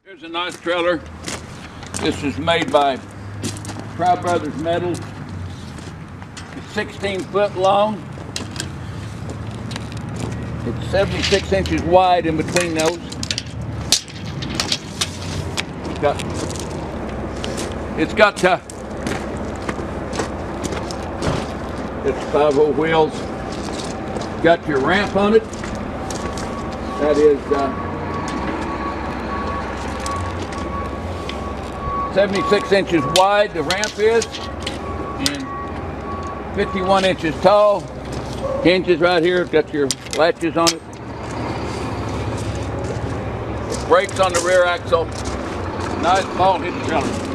Here's a nice trailer. This is made by TYE-BRO metal. It's 16 foot long. It's 76 inches wide in between those. It's got it's 5-hole wheels. Got your ramp on it. That is 76 inches wide, the ramp is, and 51 inches tall. Hinges right here, got your latches on it. Brakes on the rear axle. Nice ball hitting trailer.